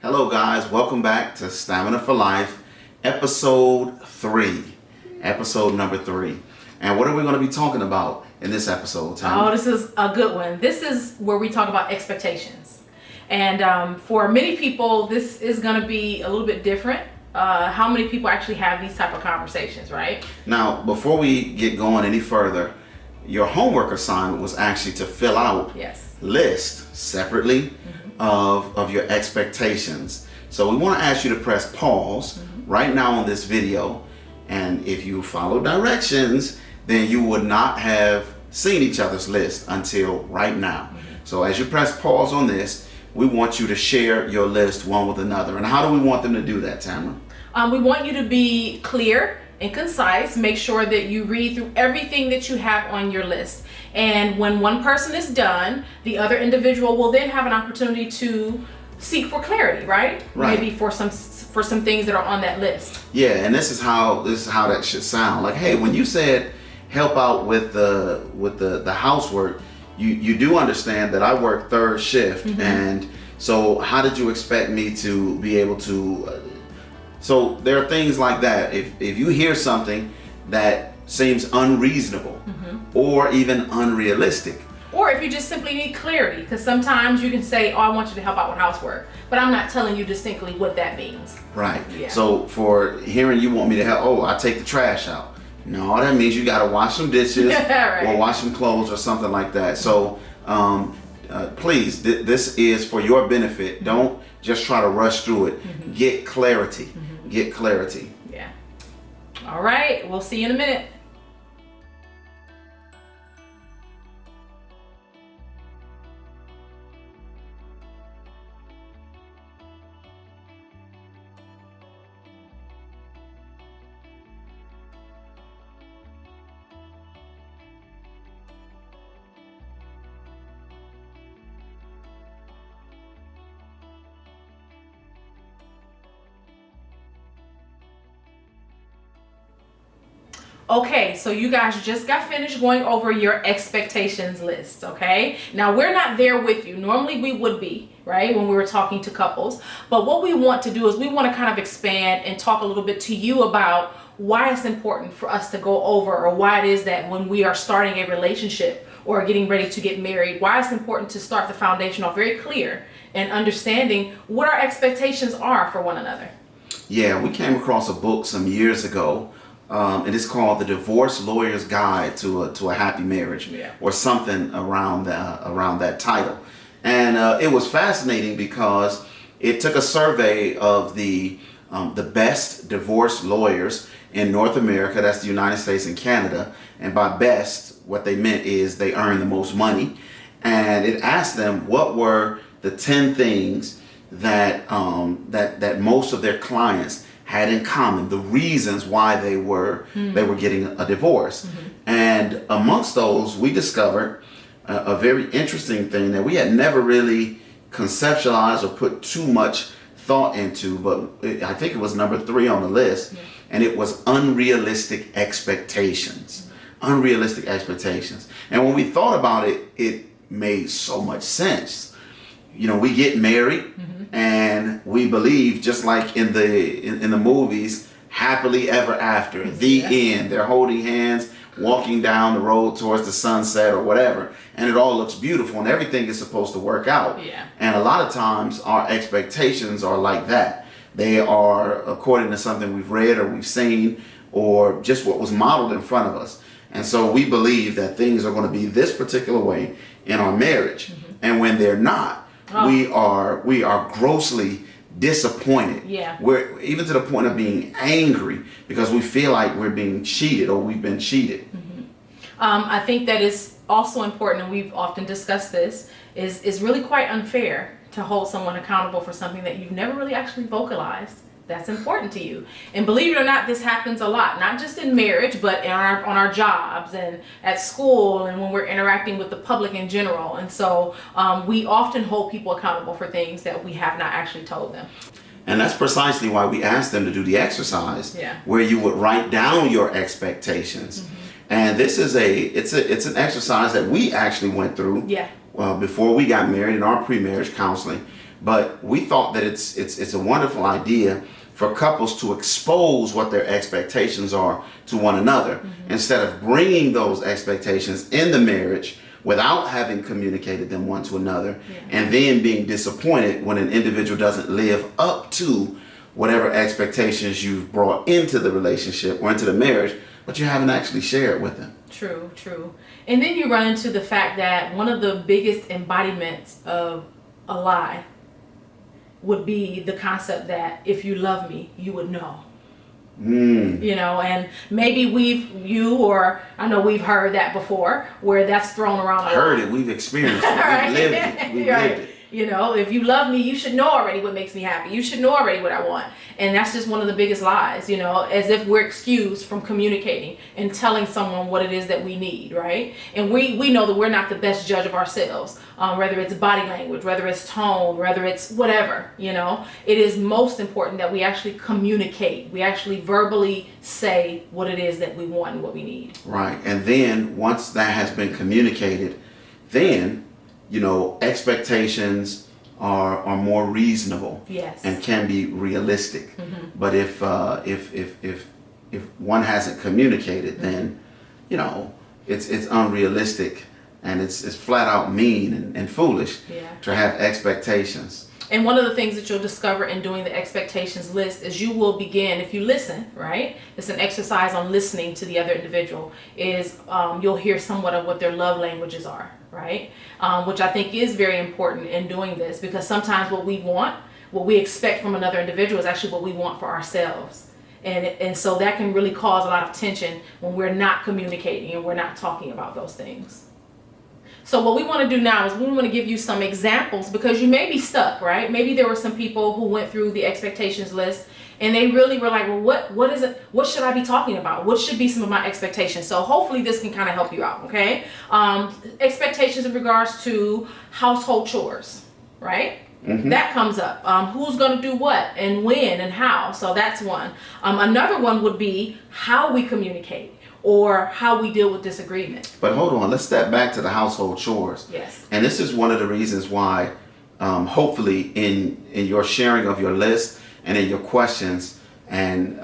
Hello guys, welcome back to Stamina for Life, episode 3. Episode number 3. And what are we going to be talking about in this episode, Tammy? Oh, this is a good one. This is where we talk about expectations. And for many people, this is going to be a little bit different. How many people actually have these type of conversations, right? Now, before we get going any further, your homework assignment was actually to fill out list separately of your expectations. So we want to ask you to press pause right now on this video, and if you follow directions, then you would not have seen each other's list until right now. So as you press pause on this, we want you to share your list one with another. And how do we want them to do that, Tamara? We want you to be clear and concise. Make sure that you read through everything that you have on your list. And when one person is done, the other individual will then have an opportunity to seek for clarity, right? Maybe for some things that are on that list. Yeah, and this is how that should sound. Like, hey, when you said help out with the housework, you do understand that I work third shift, and so how did you expect me to be able to? So there are things like that. If you hear something that seems unreasonable or even unrealistic, or if you just simply need clarity, because sometimes you can say, oh, I want you to help out with housework, but I'm not telling you distinctly what that means. Right. Yeah. So for hearing you want me to help, oh, I take the trash out. No, that means you got to wash some dishes right. or wash some clothes or something like that. So please, this is for your benefit. Don't just try to rush through it. Get clarity. Get clarity. Yeah. All right. We'll see you in a minute. Okay, so you guys just got finished going over your expectations list, okay? Now, we're not there with you. Normally, we would be, right, when we were talking to couples. But what we want to do is we want to kind of expand and talk a little bit to you about why it's important for us to go over, or why it is that when we are starting a relationship or getting ready to get married, why it's important to start the foundation off very clear and understanding what our expectations are for one another. Yeah, we came across a book some years ago. It is called The Divorce Lawyer's Guide to a Happy Marriage, or something around that title. And it was fascinating because it took a survey of the best divorce lawyers in North America, that's the United States and Canada. And by best, what they meant is they earn the most money. And it asked them what were the 10 things that that most of their clients had in common, the reasons why they were getting a divorce. And amongst those, we discovered a very interesting thing that we had never really conceptualized or put too much thought into, but I think it was number 3 on the list, and it was unrealistic expectations. Unrealistic expectations. And when we thought about it, it made so much sense. You know, we get married, and we believe, just like in the movies, happily ever after, the end. They're holding hands, walking down the road towards the sunset or whatever, and it all looks beautiful and everything is supposed to work out. And a lot of times our expectations are like that. They are according to something we've read or we've seen, or just what was modeled in front of us. And so we believe that things are going to be this particular way in our marriage. And when they're not, we are grossly disappointed. We're even to the point of being angry because we feel like we're being cheated or we've been cheated. I think that is also important, and we've often discussed this, is really quite unfair to hold someone accountable for something that you've never really actually vocalized that's important to you. And believe it or not, this happens a lot, not just in marriage, but on our jobs and at school and when we're interacting with the public in general. And so we often hold people accountable for things that we have not actually told them. And that's precisely why we asked them to do the exercise where you would write down your expectations. And this is it's an exercise that we actually went through before we got married in our pre-marriage counseling, But we thought that it's a wonderful idea for couples to expose what their expectations are to one another, instead of bringing those expectations in the marriage without having communicated them one to another, and then being disappointed when an individual doesn't live up to whatever expectations you've brought into the relationship or into the marriage, but you haven't actually shared with them. True. And then you run into the fact that one of the biggest embodiments of a lie would be the concept that if you love me, you would know. You know, and maybe I know we've heard that before, where that's thrown around. Heard it, we've experienced it, we've lived it, we've lived it. You know, if you love me, you should know already what makes me happy. You should know already what I want. And that's just one of the biggest lies, you know, as if we're excused from communicating and telling someone what it is that we need, right? And we know that we're not the best judge of ourselves, whether it's body language, whether it's tone, whether it's whatever, you know. It is most important that we actually communicate. We actually verbally say what it is that we want and what we need. Right. And then once that has been communicated, then you know, expectations are more reasonable, and can be realistic. But if one hasn't communicated, then you know it's unrealistic, and it's flat out mean and foolish to have expectations. And one of the things that you'll discover in doing the expectations list is you will begin, if you listen, right? It's an exercise on listening to the other individual, is you'll hear somewhat of what their love languages are, right? Which I think is very important in doing this, because sometimes what we expect from another individual is actually what we want for ourselves. And so that can really cause a lot of tension when we're not communicating and we're not talking about those things. So what we want to do now is we want to give you some examples, because you may be stuck, right? Maybe there were some people who went through the expectations list and they really were like, well, what is it? What should I be talking about? What should be some of my expectations? So hopefully this can kind of help you out, okay? Expectations in regards to household chores, right? That comes up. Who's going to do what and when and how? So that's one. Another one would be how we communicate, or how we deal with disagreement. But hold on, let's step back to the household chores. Yes. And this is one of the reasons why, hopefully, in your sharing of your list and in your questions, and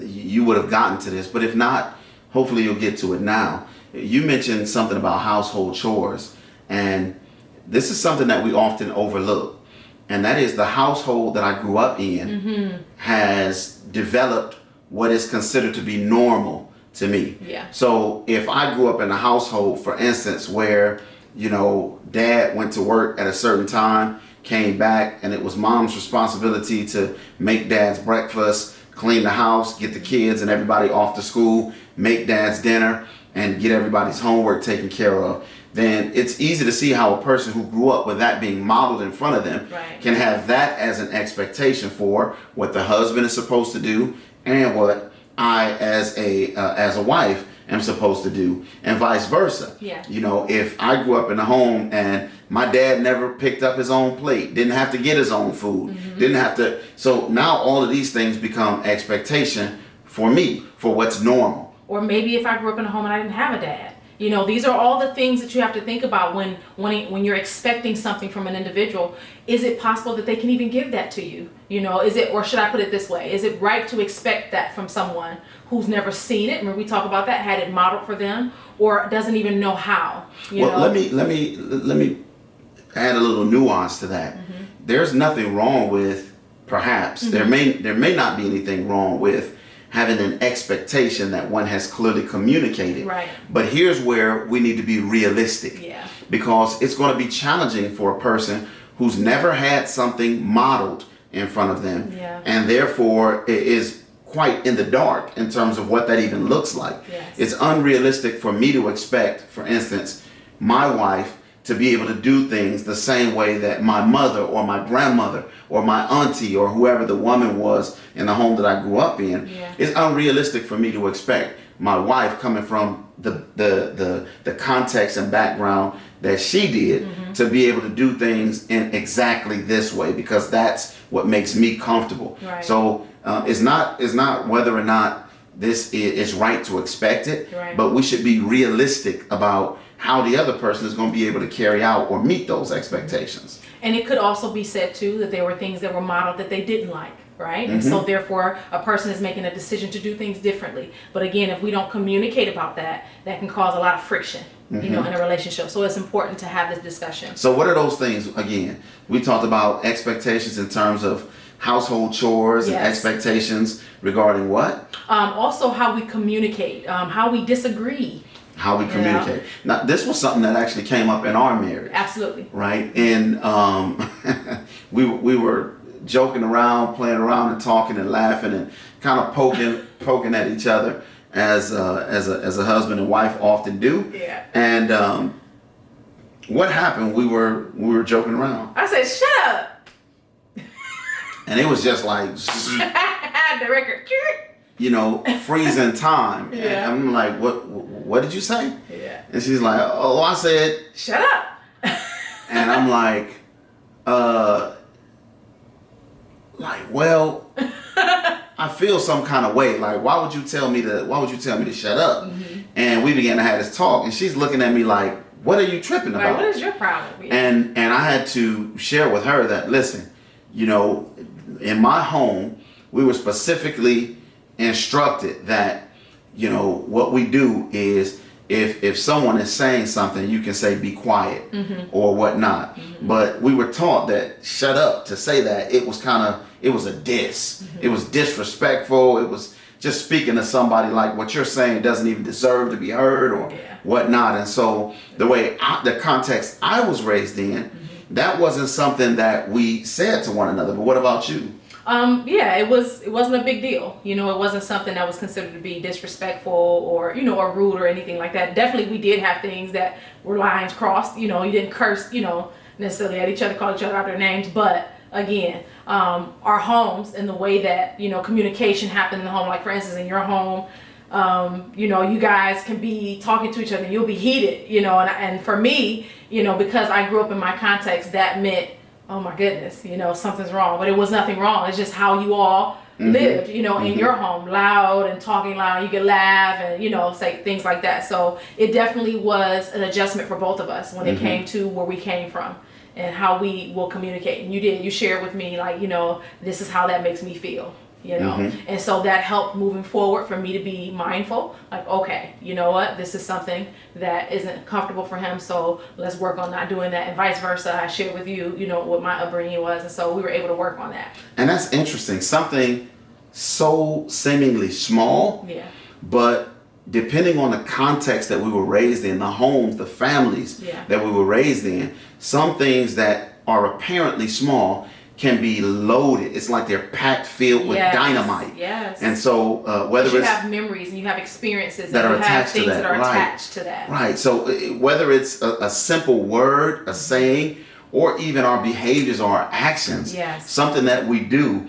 you would have gotten to this. But if not, hopefully you'll get to it now. You mentioned something about household chores, and this is something that we often overlook. And that is the household that I grew up in has developed what is considered to be normal to me. So if I grew up in a household, for instance, where, you know, dad went to work at a certain time, came back, and it was mom's responsibility to make dad's breakfast, clean the house, get the kids and everybody off to school, make dad's dinner, and get everybody's homework taken care of, then it's easy to see how a person who grew up with that being modeled in front of them can have that as an expectation for what the husband is supposed to do and what I, as a wife, am supposed to do, and vice versa. You know, if I grew up in a home and my dad never picked up his own plate, didn't have to get his own food, didn't have to, so now all of these things become expectation for me, for what's normal. Or maybe if I grew up in a home and I didn't have a dad. You know, these are all the things that you have to think about when you're expecting something from an individual. Is it possible that they can even give that to you? You know, or should I put it this way? Is it right to expect that from someone who's never seen it? When we talk about that, had it modeled for them, or doesn't even know how? Well, let me add a little nuance to that. There's nothing wrong with, perhaps, there may not be anything wrong with having an expectation that one has clearly communicated. But here's where we need to be realistic. Because it's going to be challenging for a person who's never had something modeled in front of them, and therefore is quite in the dark in terms of what that even looks like. It's unrealistic for me to expect, for instance, my wife to be able to do things the same way that my mother or my grandmother or my auntie or whoever the woman was in the home that I grew up in. It's unrealistic for me to expect my wife, coming from the context and background that she did, to be able to do things in exactly this way, because that's what makes me comfortable. So it's not whether or not this is right to expect it, but we should be realistic about how the other person is going to be able to carry out or meet those expectations. And it could also be said too that there were things that were modeled that they didn't like, right? And so therefore a person is making a decision to do things differently. But again, if we don't communicate about that, that can cause a lot of friction, in a relationship. So it's important to have this discussion. So what are those things? Again, we talked about expectations in terms of household chores and expectations regarding what? Also how we communicate, how we disagree. How we communicate. Now, this was something that actually came up in our marriage. Absolutely. Right? And we were joking around, playing around and talking and laughing and kind of poking at each other as a husband and wife often do. Yeah. And what happened? We were joking around. I said, "Shut up." And it was just like the record. Freezing time. Yeah. And I'm like, what did you say? Yeah. And she's like, oh, I said, "Shut up." and I'm like, well, I feel some kind of way. Like, why would you tell me to shut up? And we began to have this talk, and she's looking at me like, what are you tripping about? What is your problem? And I had to share with her that, listen, in my home, we were specifically instructed that, what we do is if someone is saying something, you can say be quiet or whatnot. But we were taught that shut up, to say that, it was a diss. It was disrespectful. It was just speaking to somebody like what you're saying doesn't even deserve to be heard or whatnot. And so the context I was raised in, that wasn't something that we said to one another. But what about you? It wasn't a big deal. It wasn't something that was considered to be disrespectful or, or rude or anything like that. Definitely we did have things that were lines crossed. You didn't curse, necessarily at each other, call each other out their names. But again, our homes and the way that, communication happened in the home, like for instance, in your home, you guys can be talking to each other and you'll be heated, and for me, because I grew up in my context, that meant, oh my goodness, something's wrong. But it was nothing wrong. It's just how you all lived, in your home, loud and talking loud. You could laugh and, say things like that. So it definitely was an adjustment for both of us when it came to where we came from and how we will communicate. And you shared with me, like, this is how that makes me feel. And so that helped moving forward for me to be mindful, like, okay, you know what, this is something that isn't comfortable for him, so let's work on not doing that, and vice versa. I shared with you, what my upbringing was, and so we were able to work on that. And that's interesting, something so seemingly small, but depending on the context that we were raised in, the homes, the families that we were raised in, some things that are apparently small can be loaded. It's like they're packed, filled with dynamite. Yes. And so whether you have memories and you have experiences that and are you have attached things to that, that are attached to that. Right. So whether it's a simple word, a saying, or even our behaviors or our actions, something that we do,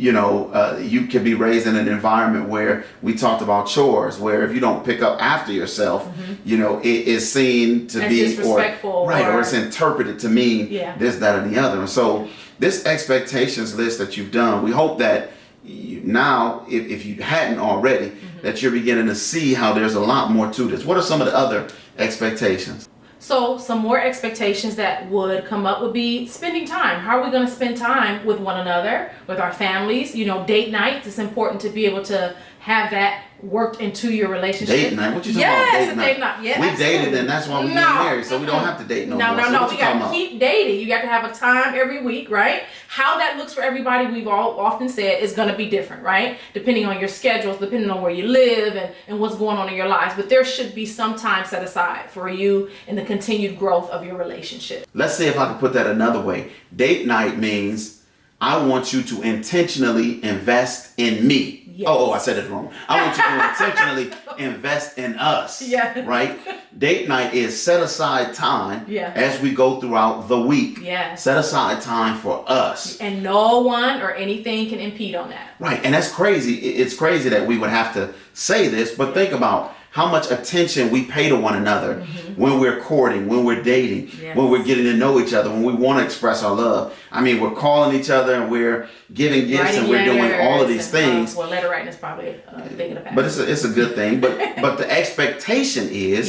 you can be raised in an environment where we talked about chores, where if you don't pick up after yourself, it is seen to be disrespectful, or it's interpreted to mean this, that, or the other. And so this expectations list that you've done, we hope that now, if you hadn't already, that you're beginning to see how there's a lot more to this. What are some of the other expectations? So some more expectations that would come up would be spending time. How are we going to spend time with one another, with our families? Date nights. It's important to be able to have that worked into your relationship. Date night? What you talking about? Yes, date night. Yeah, we absolutely. dated, and that's why we get married, so we don't have to date no more. No. We got to keep dating. You got to have a time every week, right? How that looks for everybody, we've all often said, is going to be different, right? Depending on your schedules, depending on where you live and what's going on in your lives. But there should be some time set aside for you in the continued growth of your relationship. Let's see if I can put that another way. Date night means I want you to intentionally invest in me. Yes. Oh, I said it wrong. I want you to intentionally invest in us. Yeah. Right? Date night is set aside time as we go throughout the week. Yeah. Set aside time for us. And no one or anything can impede on that. Right. And that's crazy. It's crazy that we would have to say this, but think about how much attention we pay to one another when we're courting, when we're dating, when we're getting to know each other, when we want to express our love. I mean, we're calling each other and we're giving gifts writing and we're doing all of these and, things. Well, letter writing is probably a thing in the past. But it's a good thing. But the expectation is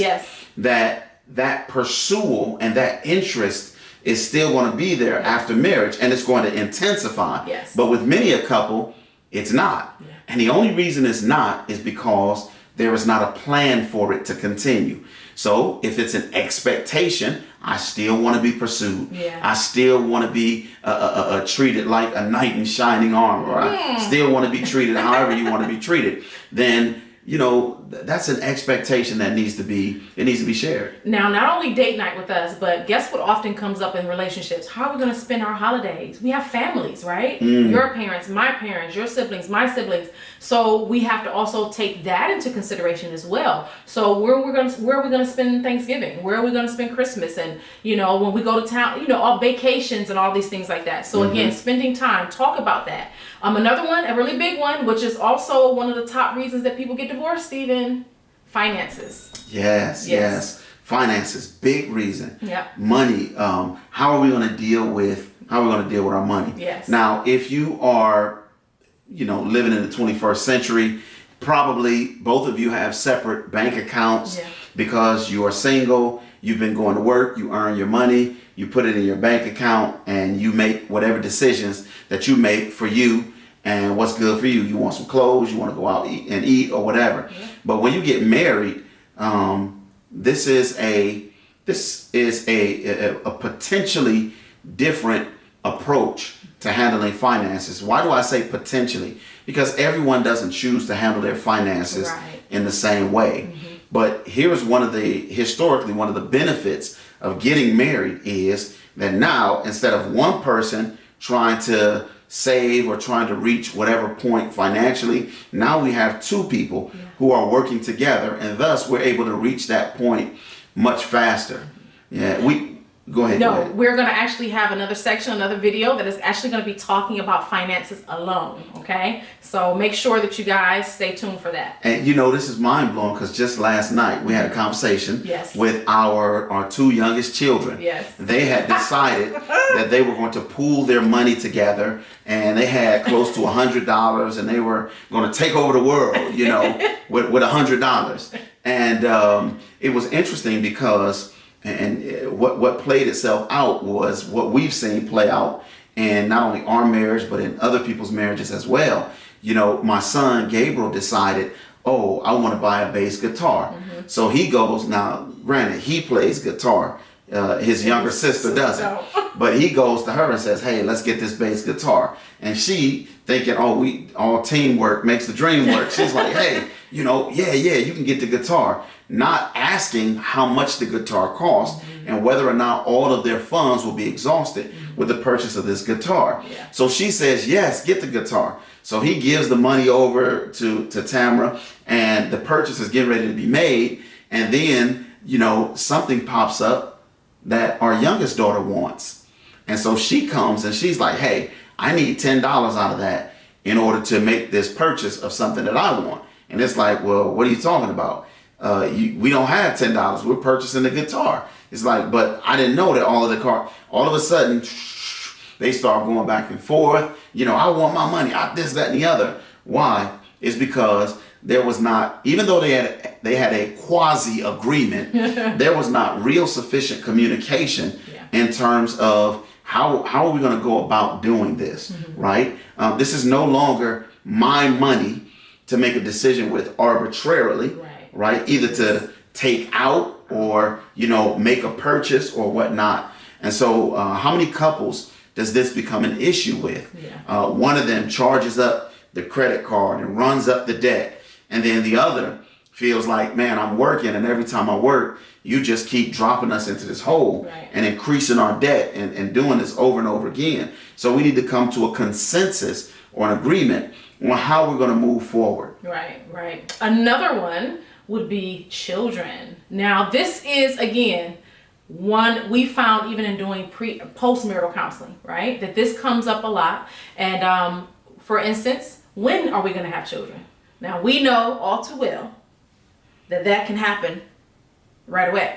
that pursuit and that interest is still going to be there after marriage, and it's going to intensify. Yes. But with many a couple, it's not. Yeah. And the only reason it's not is because there is not a plan for it to continue. So if it's an expectation, I still want to be pursued. Yeah. I still want to be treated like a knight in shining armor. I still want to be treated however you want to be treated. Then, that's an expectation that needs to be shared. Now, not only date night with us, but guess what often comes up in relationships? How are we going to spend our holidays? We have families, right? Your parents, my parents, your siblings, my siblings. So we have to also take that into consideration as well. So where are we going to spend Thanksgiving? Where are we going to spend Christmas? And, when we go to town, all vacations and all these things like that. So again, spending time, talk about that. Another one, a really big one, which is also one of the top reasons that people get divorced, Stephen, finances. Yes. Finances, big reason. Yeah. Money. How are we going to deal with our money? Yes. Now, if you are, living in the 21st century, probably both of you have separate bank accounts because you are single. You've been going to work. You earn your money. You put it in your bank account, and you make whatever decisions that you make for you and what's good for you. You want some clothes, you want to go out and eat or whatever. Yeah. But when you get married, this is a potentially different approach to handling finances. Why do I say potentially? Because everyone doesn't choose to handle their finances in the same way. But here's historically one of the benefits of getting married is that now, instead of one person trying to save or trying to reach whatever point financially, now we have two people who are working together, and thus we're able to reach that point much faster. Go ahead. We're going to actually have another section, another video that is actually going to be talking about finances alone. Okay. So make sure that you guys stay tuned for that. And this is mind blowing because just last night we had a conversation with our two youngest children. Yes. They had decided that they were going to pool their money together, and they had close to $100, and they were going to take over the world, with $100. And it was interesting because what played itself out was what we've seen play out in not only our marriage, but in other people's marriages as well. My son, Gabriel, decided, I want to buy a bass guitar. So he goes, now, granted, he plays guitar. His younger sister doesn't. But he goes to her and says, hey, let's get this bass guitar. And she, thinking, all teamwork makes the dream work. She's like, hey, you can get the guitar. Not asking how much the guitar costs and whether or not all of their funds will be exhausted with the purchase of this guitar. Yeah. So she says, yes, get the guitar. So he gives the money over to Tamara, and the purchase is getting ready to be made. And then, something pops up that our youngest daughter wants. And so she comes and she's like, hey, I need $10 out of that in order to make this purchase of something that I want. And it's like, well, what are you talking about? We don't have $10. We're purchasing the guitar. It's like, but I didn't know that all of a sudden, they start going back and forth. I want my money, this, that, and the other. Why? It's because there was not, even though they had a quasi agreement, there was not real sufficient communication in terms of how are we going to go about doing this, right? This is no longer my money to make a decision with arbitrarily. Right? Either to take out or, make a purchase or whatnot. And so how many couples does this become an issue with? One of them charges up the credit card and runs up the debt. And then the other feels like, man, I'm working, and every time I work, you just keep dropping us into this hole and increasing our debt and doing this over and over again. So we need to come to a consensus or an agreement on how we're going to move forward. Right. Another one would be children. Now, this is, again, one we found even in doing post-marital counseling, right? That this comes up a lot. And for instance, when are we going to have children? Now, we know all too well that can happen right away.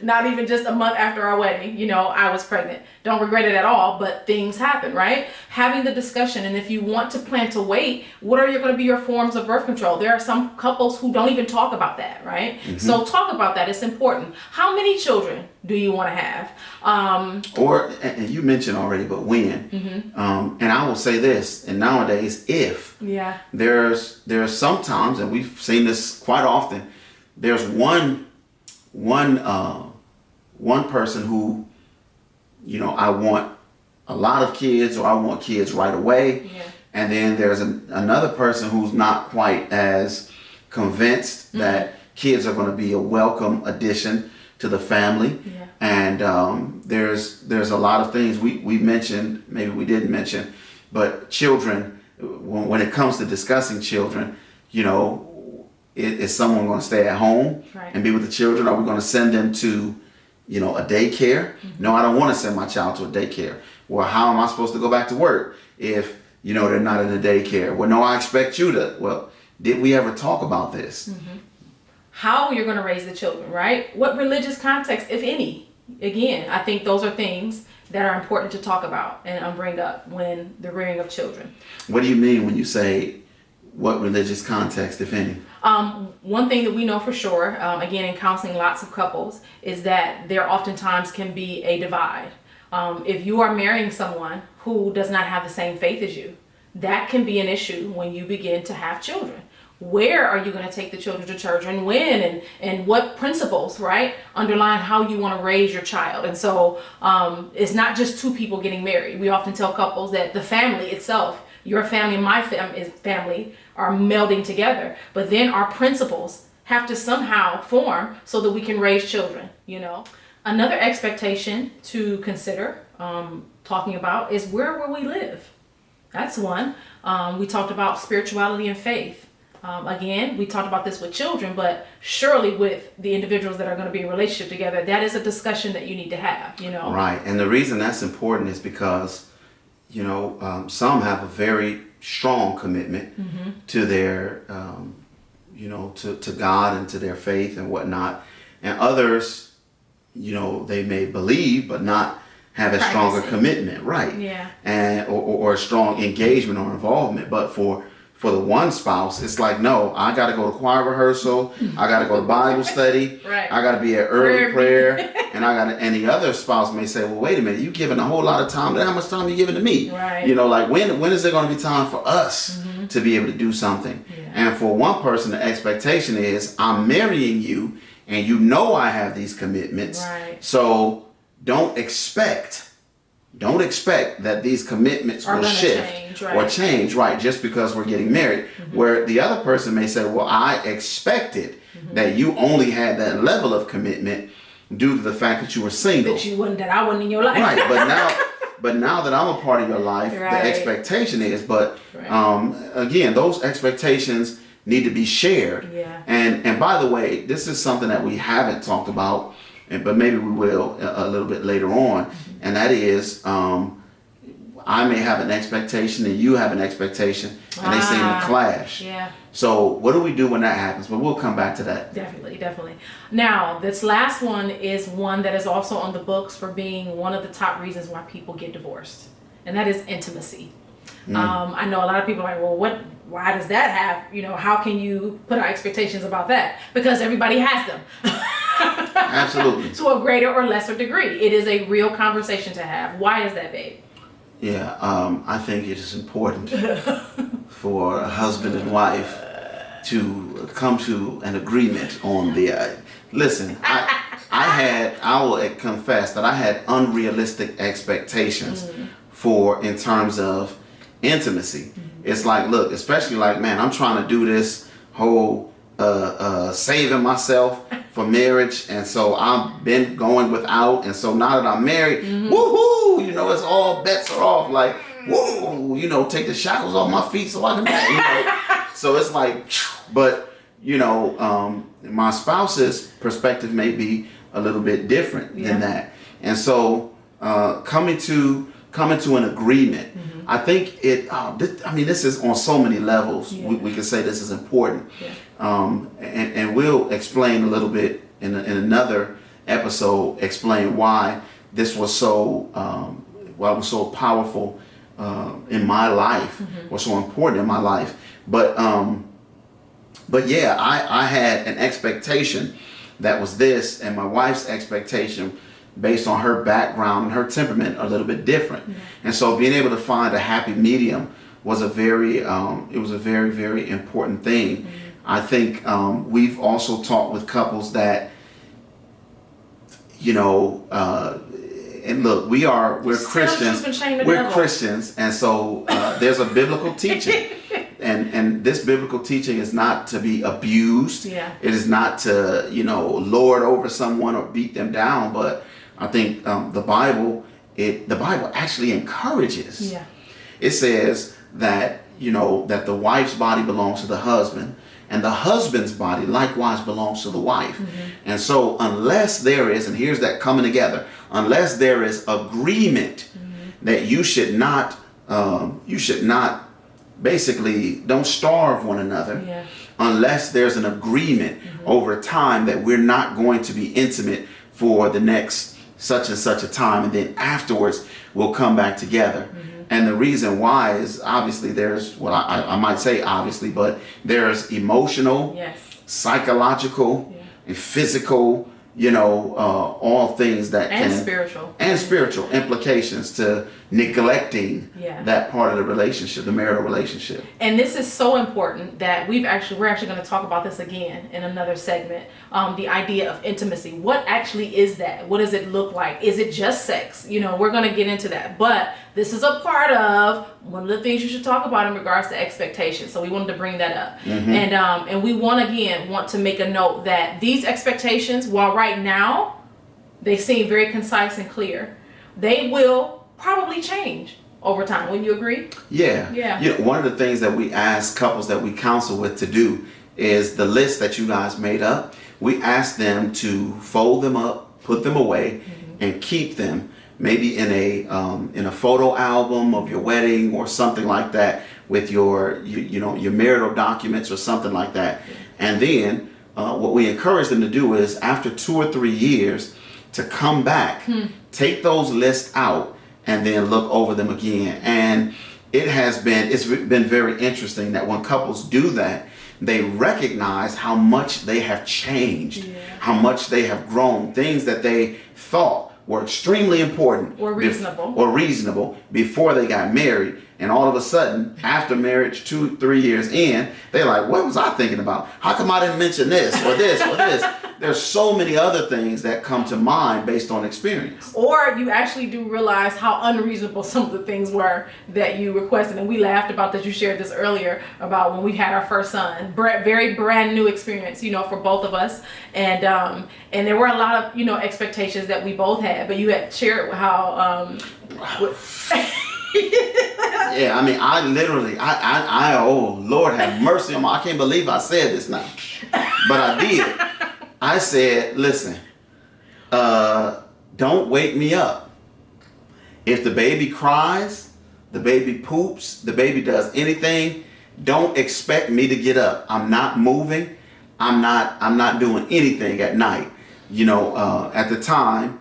not even just a month after our wedding, you know, I was pregnant. Don't regret it at all, but things happen, right? Having the discussion, and if you want to plan to wait, what are going to be your forms of birth control? There are some couples who don't even talk about that, right? Mm-hmm. So talk about that. It's important. How many children do you want to have? And you mentioned already, but when? Mm-hmm. And I will say this, and nowadays, if. Yeah. There's sometimes, and we've seen this quite often, there's one person who, you know, I want a lot of kids, or I want kids right away. Yeah. And then there's another person who's not quite as convinced that kids are going to be a welcome addition to the family. Yeah. And there's a lot of things we mentioned, maybe we didn't mention, but children, when it comes to discussing children, you know, is someone going to stay at home and be with the children? Are we going to send them to, you know, a daycare? Mm-hmm. No, I don't want to send my child to a daycare. Well, how am I supposed to go back to work if, you know, they're not in a daycare? Well, no, I expect you to. Well, did we ever talk about this? Mm-hmm. How you're going to raise the children, right? What religious context, if any? Again, I think those are things that are important to talk about and bring up when the rearing of children. What do you mean when you say what religious context, if any? One thing that we know for sure, again, in counseling lots of couples, is that there oftentimes can be a divide. If you are marrying someone who does not have the same faith as you, that can be an issue when you begin to have children. Where are you going to take the children to church, and when, and what principles, right, underline how you want to raise your child? And so it's not just two people getting married. We often tell couples that the family itself, your family and my family, are melding together, but then our principles have to somehow form so that we can raise children, you know. Another expectation to consider talking about is, where will we live? That's one. We talked about spirituality and faith. Again, we talked about this with children, but surely with the individuals that are going to be in a relationship together, that is a discussion that you need to have, you know. Right. And the reason that's important is because, you know, some have a very strong commitment to their, you know, to God and to their faith and whatnot. And others, you know, they may believe, but not have a stronger commitment. Right. Yeah. And, or a strong engagement or involvement. But for the one spouse, it's like, no, I got to go to choir rehearsal. I got to go to Bible study. Right. I got to be at early prayer. And the other spouse may say, well, wait a minute, you giving a whole lot of time. How much time are you giving to me? Right. You know, like when is there going to be time for us to be able to do something? Yeah. And for one person, the expectation is, I'm marrying you and you know I have these commitments. Right. So don't expect that these commitments will shift or change, right, just because we're getting married. Where the other person may say, well, I expected that you only had that level of commitment due to the fact that you were single. That I wasn't in your life. Right, but now that I'm a part of your life, the expectation is, again, those expectations need to be shared. Yeah. And by the way, this is something that we haven't talked about, but maybe we will a little bit later on. And that is, I may have an expectation and you have an expectation, and they seem to clash. Yeah. So what do we do when that happens? But we'll come back to that. Definitely. Now, this last one is one that is also on the books for being one of the top reasons why people get divorced, and that is intimacy. I know a lot of people are like, well, why does that have, you know, how can you put our expectations about that? Because everybody has them. Absolutely. To a greater or lesser degree. It is a real conversation to have. Why is that, babe? Yeah, I think it is important for a husband and wife to come to an agreement on the... listen, I will confess that I had unrealistic expectations in terms of intimacy. It's like, look, especially like, man, I'm trying to do this whole saving myself for marriage, and so I've been going without, and so now that I'm married, woohoo, you know, it's all bets are off, like, whoa, you know, take the shackles off my feet so I can, you know. So it's like, but, you know, my spouse's perspective may be a little bit different than that. And so coming to an agreement, I think this is on so many levels. We can say this is important. And we'll explain a little bit in another episode explain why this was so why it was so powerful in my life, was so important in my life. But yeah, I had an expectation that was this, and my wife's expectation, based on her background and her temperament, a little bit different. And so being able to find a happy medium was a very very important thing. I think we've also talked with couples that, you know, and look, we're Christians. We're Christians, and so there's a biblical teaching, and this biblical teaching is not to be abused. Yeah. It is not to, you know, lord over someone or beat them down. But I think the Bible actually encourages. Yeah. It says that, you know, that the wife's body belongs to the husband, and the husband's body likewise belongs to the wife. And so unless there is, and here's that coming together, unless there is agreement that you should not basically, don't starve one another, unless there's an agreement over time that we're not going to be intimate for the next such and such a time, and then afterwards we'll come back together. And the reason why is obviously there's, well, I might say obviously, but there's emotional, psychological, and physical, you know, all things that and can, spiritual implications to neglecting that part of the relationship, the marital relationship. And this is so important that we're actually going to talk about this again in another segment. The idea of intimacy. What actually is that? What does it look like? Is it just sex? You know, we're going to get into that. But this is a part of one of the things you should talk about in regards to expectations. So we wanted to bring that up. And we want to make a note that these expectations, while right now they seem very concise and clear, they will probably change over time. Wouldn't you agree? Yeah. You know, one of the things that we ask couples that we counsel with to do is the list that you guys made up. We ask them to fold them up, put them away, and keep them maybe in a photo album of your wedding or something like that, with your your marital documents or something like that. And then what we encourage them to do is, after 2 or 3 years, to come back, take those lists out, and then look over them again. And it's been very interesting that when couples do that, they recognize how much they have changed, how much they have grown, things that they thought were extremely important or reasonable before they got married. And all of a sudden, after marriage, 2-3 years in, they're like, what was I thinking about? How come I didn't mention this or this or this? There's so many other things that come to mind based on experience. Or you actually do realize how unreasonable some of the things were that you requested. And we laughed about that. You shared this earlier about when we had our first son. Very brand new experience, you know, for both of us. And there were a lot of, you know, expectations that we both had. But you had shared how... Yeah, I mean, I literally, oh, Lord have mercy on me. I can't believe I said this now. But I did. I said, listen, don't wake me up. If the baby cries, the baby poops, the baby does anything, don't expect me to get up. I'm not moving. I'm not doing anything at night. You know, at the time,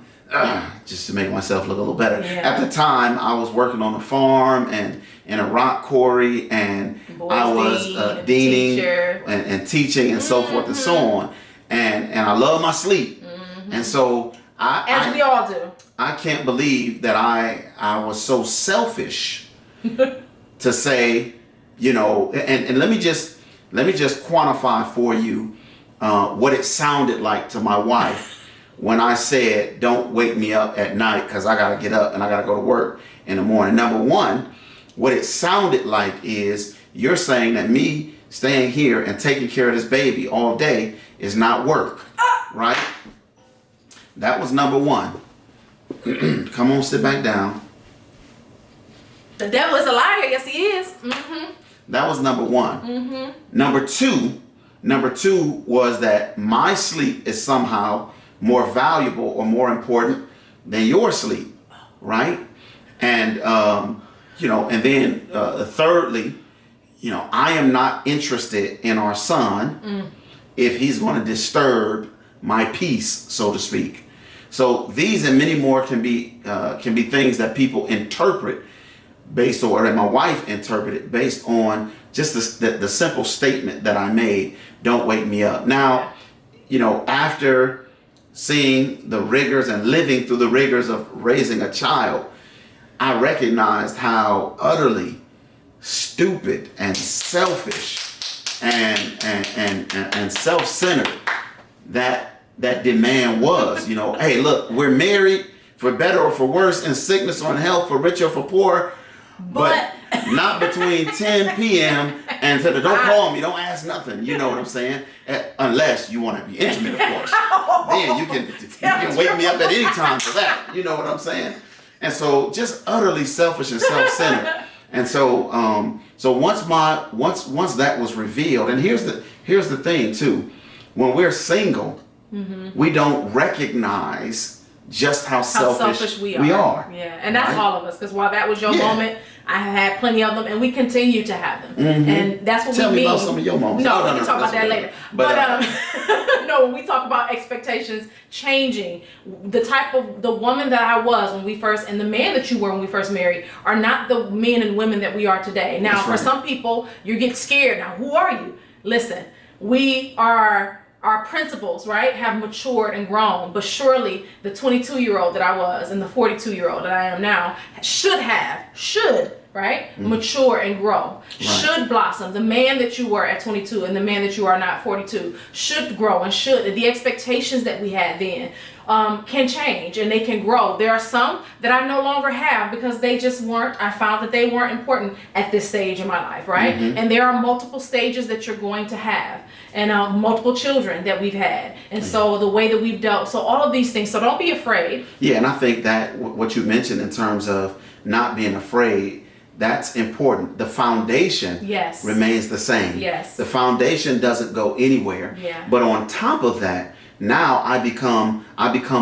just to make myself look a little better. At the time, I was working on a farm and in a rock quarry, and I was deaning and teaching and so forth and so on. And I love my sleep. And so as we all do. I can't believe that I was so selfish to say, you know, and let me just quantify for you what it sounded like to my wife when I said, don't wake me up at night because I got to get up and I got to go to work in the morning. Number one, what it sounded like is, you're saying that me staying here and taking care of this baby all day is not work, right? That was number one. Come on, sit back down. The devil is a liar. Yes, he is. That was number one. Number two was that my sleep is somehow more valuable or more important than your sleep, right? And you know, and then thirdly, you know, I am not interested in our son if he's going to disturb my peace, so to speak. So these and many more can be things that people interpret based on, or that my wife interpreted based on just the simple statement that I made, don't wake me up. Now, after seeing the rigors and living through the rigors of raising a child, I recognized how utterly stupid and selfish and self-centered that demand was. Hey, look, we're married for better or for worse, in sickness or in health, for richer or for poor, but not between 10 p.m. and don't call me, don't ask nothing. You know what I'm saying? Unless you want to be intimate, of course. Then you can wake me up at any time for that. You know what I'm saying? And so just utterly selfish and self-centered. And so once that was revealed, and here's the thing too, when we're single, we don't recognize just how selfish we are. Yeah, and that's all of us. Because while that was your moment, I have had plenty of them, and we continue to have them. And that's what Tell we mean. Tell me about some of your moments. No, we can talk about that later. But no, when we talk about expectations changing, the woman that I was when we first, and the man that you were when we first married, are not the men and women that we are today. Now, for some people, you get scared. Now, who are you? Listen, our principles, right, have matured and grown, but surely the 22-year-old that I was and the 42-year-old that I am now should, mature and grow, should blossom. The man that you were at 22 and the man that you are not 42 should grow, and the expectations that we had then can change and they can grow. There are some that I no longer have because they just weren't, I found that they weren't important at this stage in my life, right? And there are multiple stages that you're going to have, and multiple children that we've had, and so the way that we've dealt, so all of these things, so don't be afraid. Yeah, and I think that what you mentioned in terms of not being afraid, that's important. The foundation remains the same. Yes. The foundation doesn't go anywhere. Yeah. But on top of that, now I become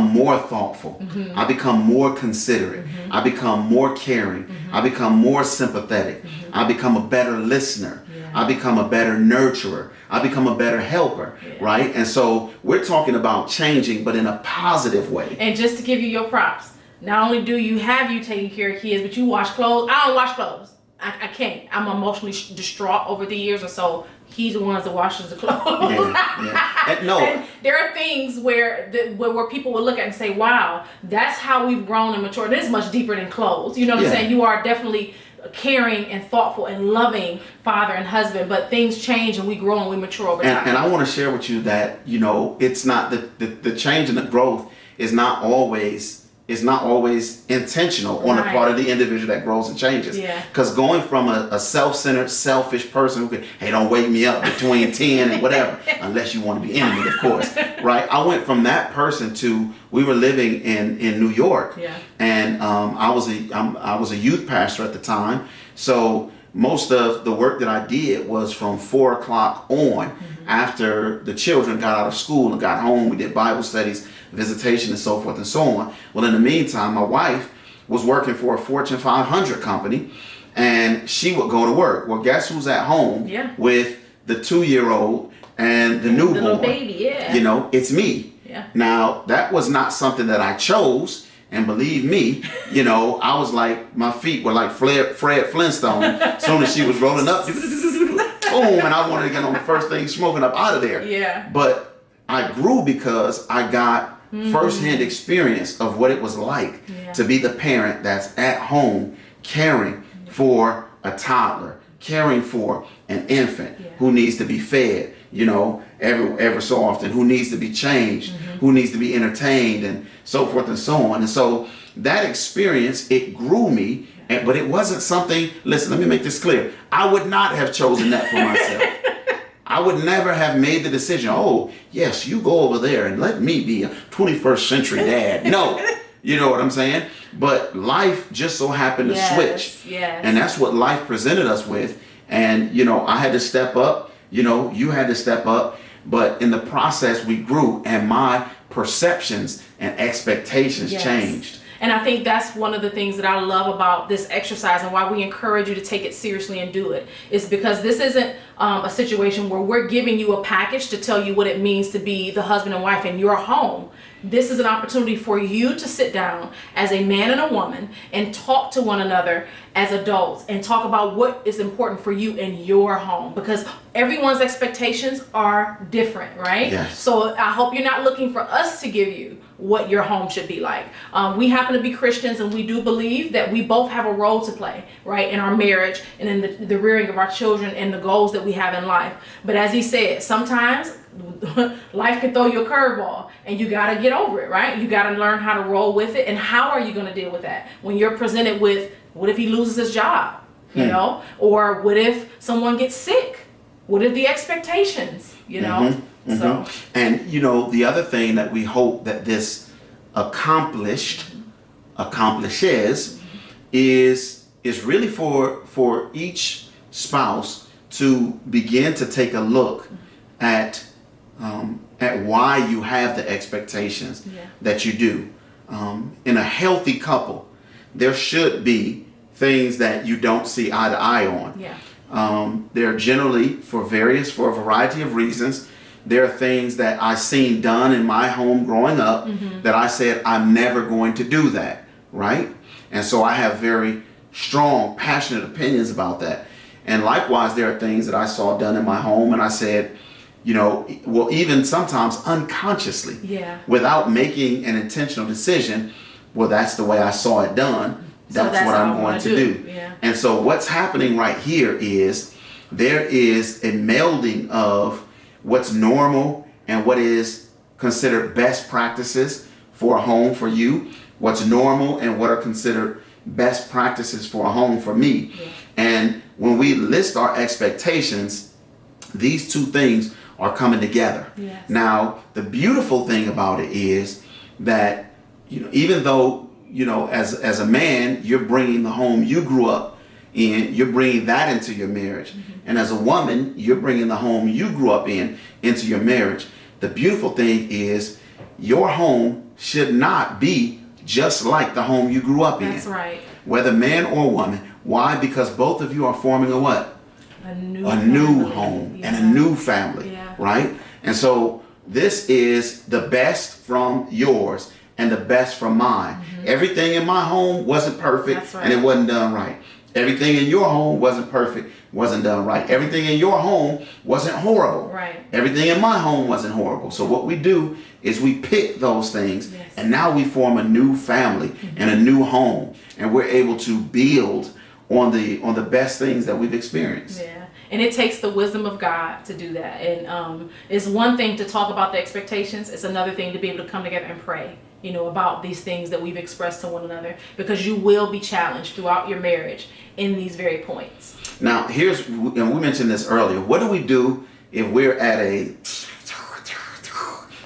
more thoughtful. I become more considerate. I become more caring. I become more sympathetic. I become a better listener. I become a better nurturer. I become a better helper, right? And so we're talking about changing, but in a positive way. And just to give you your props, not only do you taking care of kids, but you wash clothes. I don't wash clothes. I can't. I'm emotionally distraught over the years or so. He's the ones that washes the clothes. And there are things where people will look at and say, wow, that's how we've grown and matured. This is much deeper than clothes. You know what I'm saying? You are definitely caring and thoughtful and loving father and husband, but things change and we grow and we mature over time. And I want to share with you that, it's not the change and the growth is not always intentional on the part of the individual that grows and changes. Because going from a self-centered, selfish person who could, hey, don't wake me up between 10 and whatever, unless you want to be intimate, of course, right? I went from that person to, we were living in New York, and I was a youth pastor at the time, so most of the work that I did was from 4 o'clock on. After the children got out of school and got home, we did Bible studies, visitation, and so forth and so on. Well, in the meantime, my wife was working for a Fortune 500 company, and she would go to work. Well, guess who's at home with the 2-year-old and the newborn? Little baby, it's me. Now, that was not something that I chose, and believe me, I was like, my feet were like Fred Flintstone. As soon as she was rolling up, boom, and I wanted to get on the first thing smoking up out of there. But I grew because I got firsthand experience of what it was like to be the parent that's at home caring for a toddler, caring for an infant who needs to be fed, ever so often, who needs to be changed, who needs to be entertained, and so forth and so on. And so that experience, it grew me. But it wasn't something, listen, let me make this clear. I would not have chosen that for myself. I would never have made the decision, oh, yes, you go over there and let me be a 21st century dad. No, you know what I'm saying? But life just so happened to switch. And that's what life presented us with. And, I had to step up, you had to step up. But in the process, we grew, and my perceptions and expectations changed. And I think that's one of the things that I love about this exercise and why we encourage you to take it seriously and do it. Is because this isn't a situation where we're giving you a package to tell you what it means to be the husband and wife in your home. This is an opportunity for you to sit down as a man and a woman and talk to one another as adults and talk about what is important for you in your home, because everyone's expectations are different, right? Yes. So I hope you're not looking for us to give you what your home should be like. We happen to be Christians, and we do believe that we both have a role to play, right, in our marriage and in the rearing of our children and the goals that we have in life. But as he said, sometimes life can throw you a curveball, and you got to get over it, right? You got to learn how to roll with it. And how are you going to deal with that when you're presented with, what if he loses his job, you know, or what if someone gets sick? What are the expectations, you know? So, and you know, the other thing that we hope that this accomplishes is really for each spouse to begin to take a look at why you have the expectations that you do. In a healthy couple, there should be things that you don't see eye to eye on. They're generally for a variety of reasons. There are things that I seen done in my home growing up that I said, I'm never going to do that, right? And so I have very strong, passionate opinions about that. And likewise, there are things that I saw done in my home and I said, you know, well, even sometimes unconsciously, without making an intentional decision, well, that's the way I saw it done. That's what I'm going to do. And so what's happening right here is there is a melding of what's normal and what is considered best practices for a home for you, what's normal and what are considered best practices for a home for me. And when we list our expectations, these two things are coming together. Now, the beautiful thing about it is that, you know, even though, you know, as a man, you're bringing the home you grew up in, you're bringing that into your marriage. And as a woman, you're bringing the home you grew up in into your marriage. The beautiful thing is your home should not be just like the home you grew up in. That's right. Whether man or woman. Why? Because both of you are forming a what? A new home and a new family, right? And so this is the best from yours and the best from mine. Everything in my home wasn't perfect and it wasn't done right. Everything in your home wasn't perfect, wasn't done right. Everything in your home wasn't horrible. Everything in my home wasn't horrible. So what we do is we pick those things and now we form a new family and a new home, and we're able to build on the best things that we've experienced. And it takes the wisdom of God to do that. And it's one thing to talk about the expectations. It's another thing to be able to come together and pray, you know, about these things that we've expressed to one another, because you will be challenged throughout your marriage in these very points. Now, and we mentioned this earlier. What do we do if we're at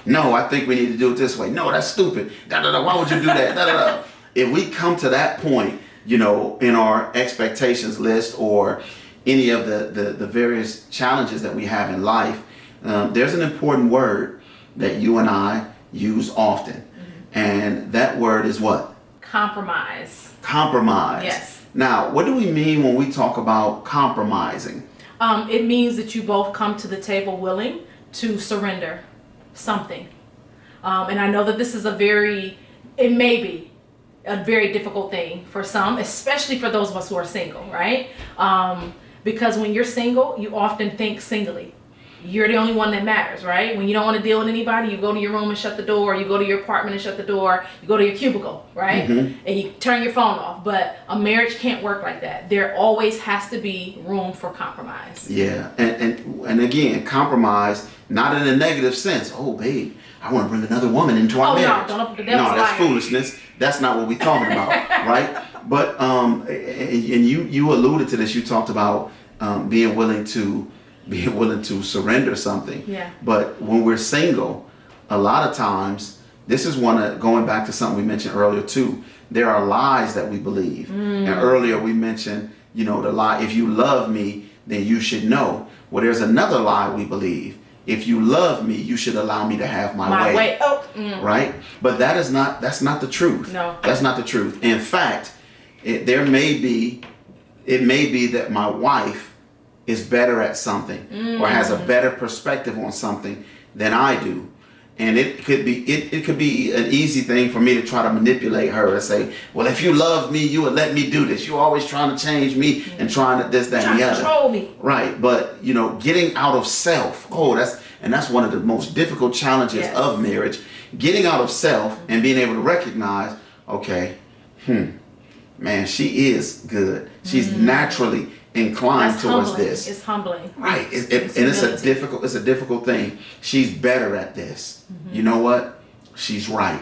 no, I think we need to do it this way. No, that's stupid. Why would you do that? If we come to that point, you know, in our expectations list or any of the various challenges that we have in life, there's an important word that you and I use often. And that word is what? Compromise. Compromise. Yes. Now, what do we mean when we talk about compromising? It means that you both come to the table willing to surrender something. And I know that this is it may be a very difficult thing for some, especially for those of us who are single, right? Because when you're single, you often think singly. You're the only one that matters, right? When you don't want to deal with anybody, you go to your room and shut the door, you go to your apartment and shut the door, you go to your cubicle, right? And you turn your phone off. But a marriage can't work like that. There always has to be room for compromise. And again, compromise, not in a negative sense. Oh, babe, I want to bring another woman into our marriage. No, that's foolishness. That's not what we're talking about, right? But and you alluded to this. You talked about being willing to surrender something. But when we're single, a lot of times, this is going back to something we mentioned earlier too. There are lies that we believe. And earlier we mentioned, you know, the lie, if you love me, then you should know. Well, there's another lie we believe. if you love me, you should allow me to have my way. Oh. Right? But that's not the truth. No. That's not the truth. In fact, it may be that my wife is better at something or has a better perspective on something than I do. And it could be an easy thing for me to try to manipulate her and say, well, if you love me, you would let me do this. You're always trying to change me and trying to this, that, and the other. Control me. Right. But, getting out of self. That's one of the most difficult challenges of marriage. Getting out of self and being able to recognize, okay, man, she is good. She's naturally inclined towards this. It's humbling. Right. It's a difficult thing. She's better at this. You know what? She's right.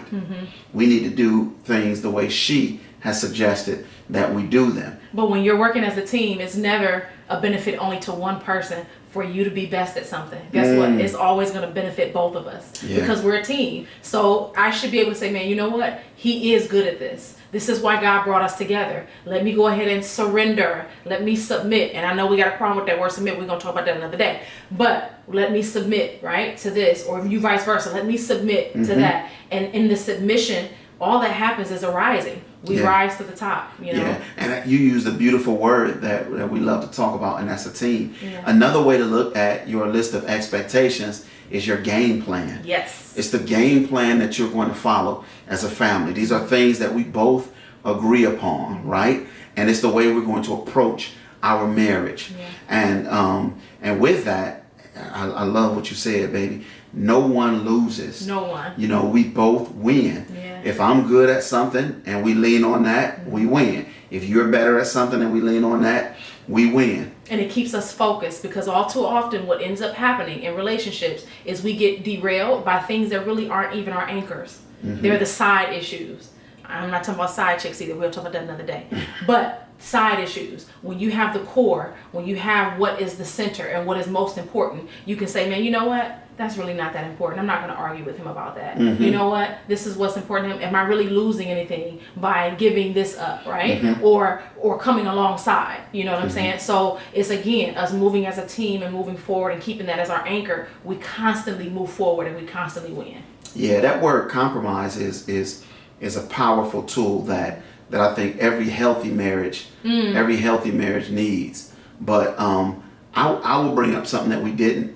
We need to do things the way she has suggested that we do them. But when you're working as a team, it's never a benefit only to one person for you to be best at something. Guess what? It's always going to benefit both of us because we're a team. So I should be able to say, man, you know what? He is good at this. This is why God brought us together. Let me go ahead and surrender. Let me submit. And I know we got a problem with that word submit. We're going to talk about that another day. But let me submit, right, to this. Or you vice versa. Let me submit to that. And in the submission, all that happens is a rising. We rise to the top, Yeah, and you used a beautiful word that we love to talk about, and that's a team. Yeah. Another way to look at your list of expectations is your game plan. Yes. It's the game plan that you're going to follow as a family. These are things that we both agree upon, right? And it's the way we're going to approach our marriage. Yeah. And with that, I love what you said, baby. No one loses. No one. We both win. Yeah. If I'm good at something and we lean on that, we win. If you're better at something and we lean on that, we win. And it keeps us focused, because all too often what ends up happening in relationships is we get derailed by things that really aren't even our anchors. They're the side issues. I'm not talking about side chicks either. We'll talk about that another day. But side issues, when you have the core, when you have what is the center and what is most important, you can say, man, you know what? That's really not that important. I'm not going to argue with him about that. You know what? This is what's important to him. Am I really losing anything by giving this up, right? Or coming alongside, you know what I'm saying? So it's, again, us moving as a team and moving forward and keeping that as our anchor. We constantly move forward and we constantly win. Yeah, that word compromise is a powerful tool that I think every healthy marriage needs. But I will bring up something that we didn't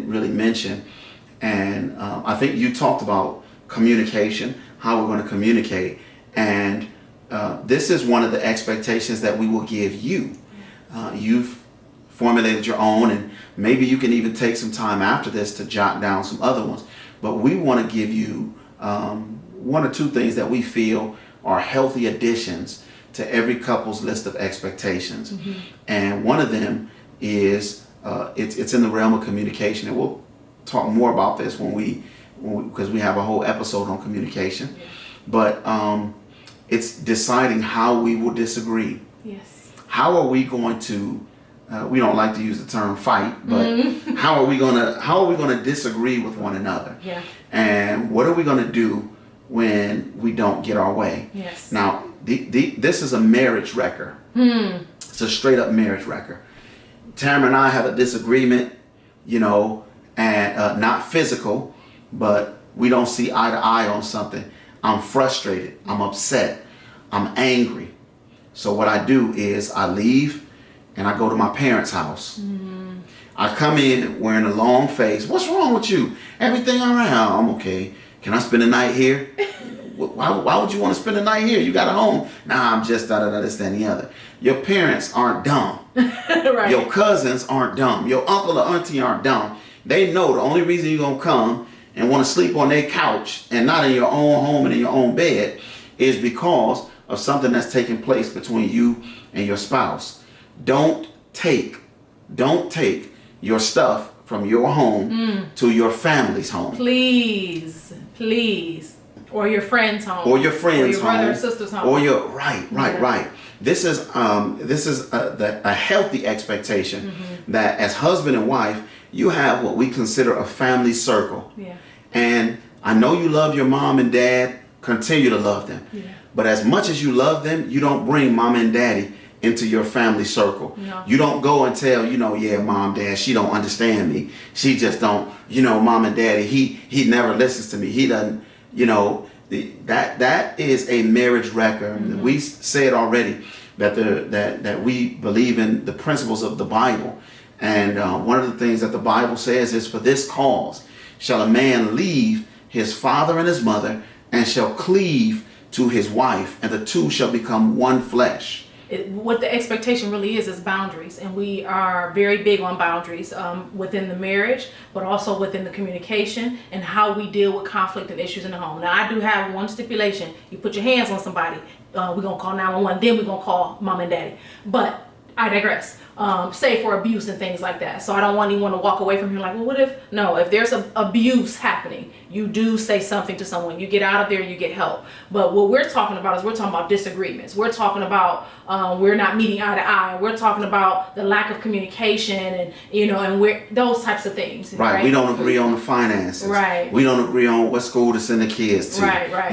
really mention, and I think you talked about communication, how we're going to communicate, and this is one of the expectations that we will give you. You've formulated your own, and maybe you can even take some time after this to jot down some other ones. But we want to give you one or two things that we feel are healthy additions to every couple's list of expectations. And one of them is it's in the realm of communication, and we'll talk more about this because we have a whole episode on communication. But it's deciding how we will disagree. Yes. How are we going to we don't like to use the term fight, but how are we gonna disagree with one another? Yeah. And what are we gonna do when we don't get our way? Yes. Now, this is a marriage wrecker. It's a straight up marriage wrecker. Tamara and I have a disagreement, and not physical, but we don't see eye to eye on something. I'm frustrated. I'm upset. I'm angry. So what I do is I leave and I go to my parents' house. I come in wearing a long face. What's wrong with you? Everything all right? I'm okay. Can I spend the night here? Why would you want to spend the night here? You got a home. Nah, I'm just this, that, and the other. Your parents aren't dumb. Right. Your cousins aren't dumb. Your uncle or auntie aren't dumb. They know the only reason you're going to come and want to sleep on their couch and not in your own home and in your own bed is because of something that's taking place between you and your spouse. Don't take your stuff from your home to your family's home. Please. Or your friend's home. Or your friend's home. Or your brother or sister's home. Or your right. This is a healthy expectation that as husband and wife, you have what we consider a family circle. Yeah. And I know you love your mom and dad. Continue to love them. Yeah. But as much as you love them, you don't bring mom and daddy into your family circle. No. You don't go and tell, yeah, mom, dad, she don't understand me. She just don't, mom and daddy, he never listens to me. He doesn't, that is a marriage wrecker. Mm-hmm. We said already that we believe in the principles of the Bible. And one of the things that the Bible says is, for this cause shall a man leave his father and his mother, and shall cleave to his wife, and the two shall become one flesh. What the expectation really is boundaries, and we are very big on boundaries within the marriage, but also within the communication and how we deal with conflict and issues in the home. Now, I do have one stipulation: you put your hands on somebody, we're gonna call 911, then we're gonna call mom and daddy. But I digress. Say for abuse and things like that. So I don't want anyone to walk away from here like, well, what if? No, if there's abuse happening, you do say something to someone. You get out of there, you get help. But what we're talking about is, we're talking about disagreements. We're talking about we're not meeting eye to eye. We're talking about the lack of communication and and we're those types of things. Right. We don't agree on the finances. Right. We don't agree on what school to send the kids to. Right.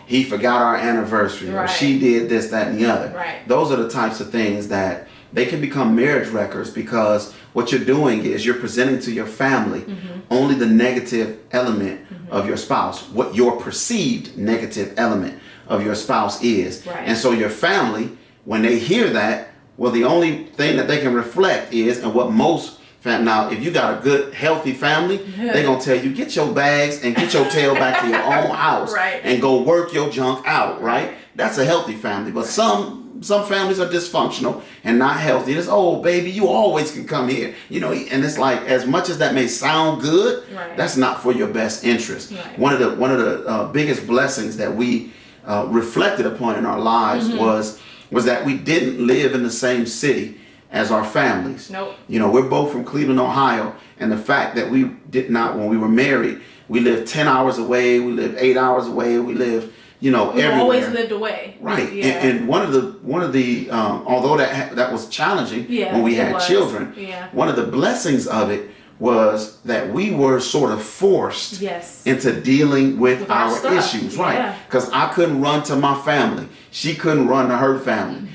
He forgot our anniversary, or she did this, that, and the other. Right. Those are the types of things that they can become marriage wreckers, because what you're doing is you're presenting to your family only the negative element of your spouse, what your perceived negative element of your spouse is. Right. And so your family, when they hear that, well, the only thing that they can reflect is, and what most now, if you got a good, healthy family, they're going to tell you, get your bags and get your tail back to your own house and go work your junk out, right? That's a healthy family. But some families are dysfunctional and not healthy. It's, oh, baby, you always can come here. And it's like, as much as that may sound good, that's not for your best interest. Right. One of the biggest blessings that we reflected upon in our lives was that we didn't live in the same city as our families. Nope. We're both from Cleveland, Ohio, and the fact that we did not, when we were married, we lived 10 hours away, we lived 8 hours away, we lived, everywhere. Always lived away. Right. Yeah. And one of the although that was challenging when we had children, one of the blessings of it was that we were sort of forced into dealing with our issues, right? Because I couldn't run to my family. She couldn't run to her family.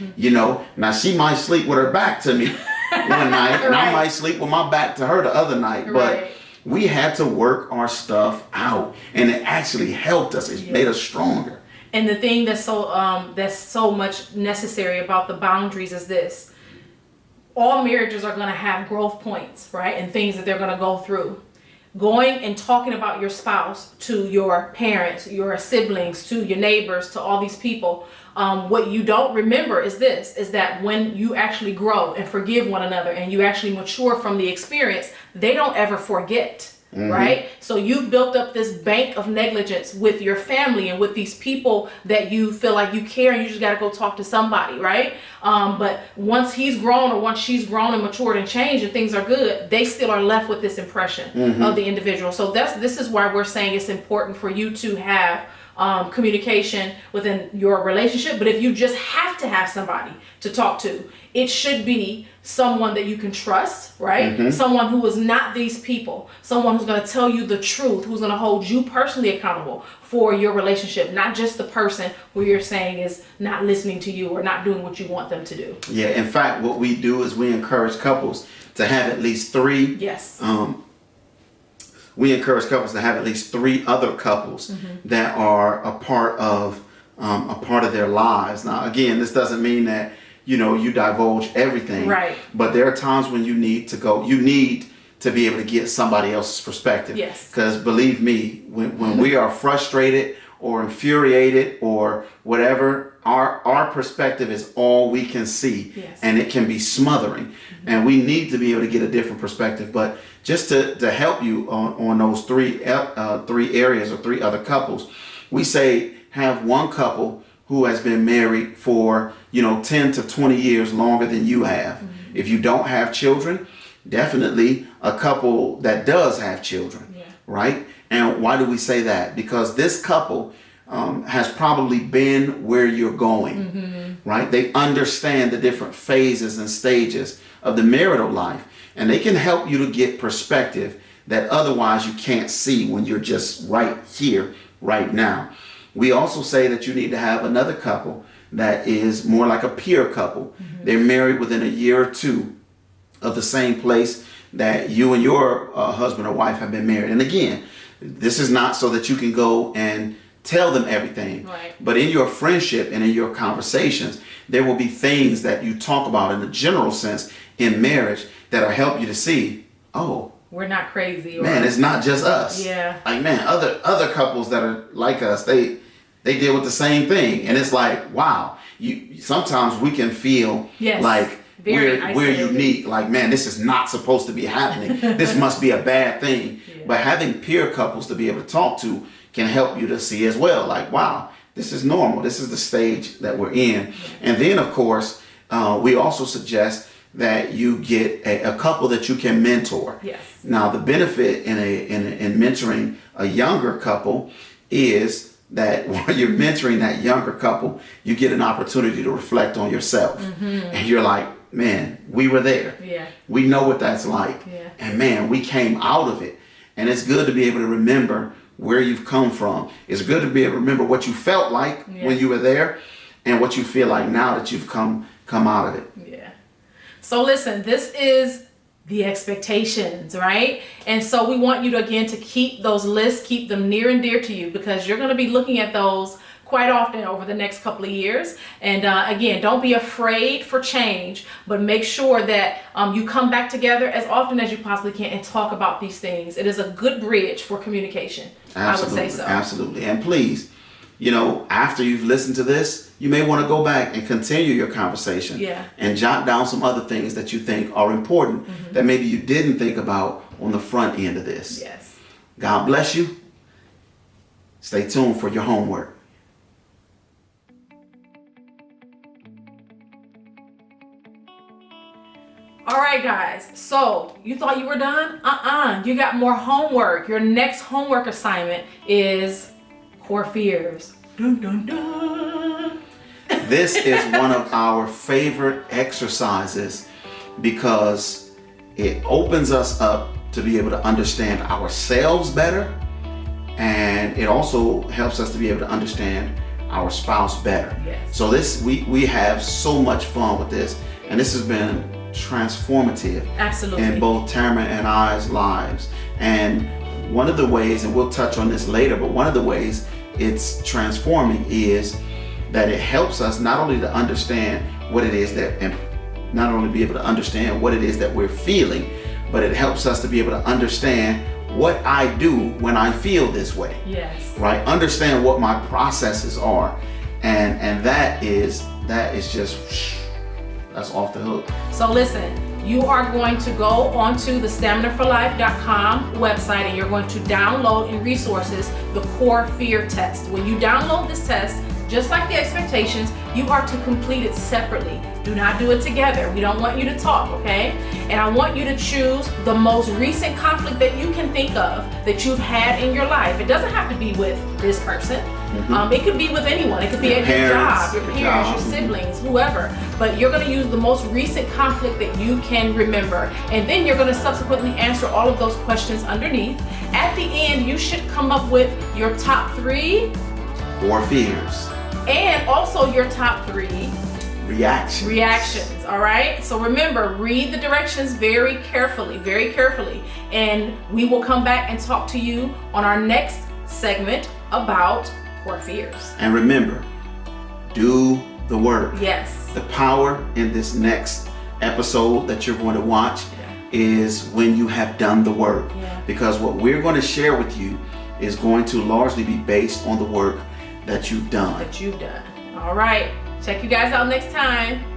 Now she might sleep with her back to me one night, and I might sleep with my back to her the other night. But we had to work our stuff out, and it actually helped us. It made us stronger. And the thing that's so much necessary about the boundaries is this: all marriages are going to have growth points, right? And things that they're going to go through. Going and talking about your spouse to your parents, your siblings, to your neighbors, to all these people. What you don't remember is that when you actually grow and forgive one another and you actually mature from the experience, they don't ever forget. Right? So you've built up this bank of negligence with your family and with these people that you feel like you care, and you just got to go talk to somebody, right? But once he's grown, or once she's grown and matured and changed and things are good, they still are left with this impression of the individual. So this is why we're saying it's important for you to have communication within your relationship. But if you just have to have somebody to talk to, it should be someone that you can trust, right? Someone who is not these people, someone who's going to tell you the truth, who's going to hold you personally accountable for your relationship, not just the person who you're saying is not listening to you or not doing what you want them to do. Yeah, in fact, what we do is we encourage couples to have at least three. We encourage couples to have at least three other couples that are a part of their lives. Now, again, this doesn't mean that you divulge everything, right? But there are times when you need to be able to get somebody else's perspective. Yes. Because believe me, when we are frustrated or infuriated or whatever, our perspective is all we can see, and it can be smothering. And we need to be able to get a different perspective. But just to help you on those three areas or three other couples, we say have one couple who has been married for 10 to 20 years longer than you have. If you don't have children, definitely a couple that does have children, right? And why do we say that? Because this couple has probably been where you're going, right? They understand the different phases and stages of the marital life, and they can help you to get perspective that otherwise you can't see when you're just right here, right now. We also say that you need to have another couple that is more like a peer couple. They're married within a year or two of the same place that you and your husband or wife have been married. And again, this is not so that you can go and tell them everything. Right. But in your friendship and in your conversations, there will be things that you talk about in a general sense in marriage that'll help you to see, oh, we're not crazy. Man, it's not just us. Yeah. Like, man, other couples that are like us, they deal with the same thing. And it's like, wow, sometimes we can feel like we're unique. Like, man, this is not supposed to be happening. This must be a bad thing. Yeah. But having peer couples to be able to talk to can help you to see as well. Like, wow, this is normal. This is the stage that we're in. Yeah. And then, of course, we also suggest that you get a couple that you can mentor. Yes. Now, the benefit in mentoring a younger couple is that while you're mentoring that younger couple, you get an opportunity to reflect on yourself. And you're like, man, we were there. Yeah. We know what that's like. Yeah. And man, we came out of it. And it's good to be able to remember where you've come from. It's good to be able to remember what you felt like when you were there and what you feel like now that you've come out of it. Yeah. So listen, this is the expectations, right? And so we want you to, again, to keep those lists, keep them near and dear to you, because you're going to be looking at those quite often over the next couple of years. And again, don't be afraid for change, but make sure that you come back together as often as you possibly can and talk about these things. It is a good bridge for communication. Absolutely, I would say so. Absolutely. And please, after you've listened to this, you may want to go back and continue your conversation and jot down some other things that you think are important that maybe you didn't think about on the front end of this. Yes. God bless you. Stay tuned for your homework. All right, guys. So you thought you were done? You got more homework. Your next homework assignment is core fears. Dun, dun, dun. This is one of our favorite exercises because it opens us up to be able to understand ourselves better, and it also helps us to be able to understand our spouse better. Yes. So we have so much fun with this, and this has been transformative. Absolutely. In both Tamara and I's lives. And one of the ways, and we'll touch on this later, but one of the ways it's transforming is that it helps us not only to understand what it is that, and not only be able to understand what it is that we're feeling, but it helps us to be able to understand what I do when I feel this way. Yes. Right? Understand what my processes are. And that is just, that's off the hook. So listen, you are going to go onto the staminaforlife.com website and you're going to download in resources the core fear test. When you download this test, just like the expectations, you are to complete it separately. Do not do it together. We don't want you to talk, okay? And I want you to choose the most recent conflict that you can think of that you've had in your life. It doesn't have to be with this person. It could be with anyone. It could be at your job, your parents, your siblings, whoever. But you're going to use the most recent conflict that you can remember. And then you're going to subsequently answer all of those questions underneath. At the end, you should come up with your top 3 core fears. And also your top 3 reactions. All right. So remember, read the directions very carefully. And we will come back and talk to you on our next segment about core fears. And remember, do the work. Yes. The power in this next episode that you're going to watch is when you have done the work. Because what we're going to share with you is going to largely be based on the work that you've done. All right. Check you guys out next time.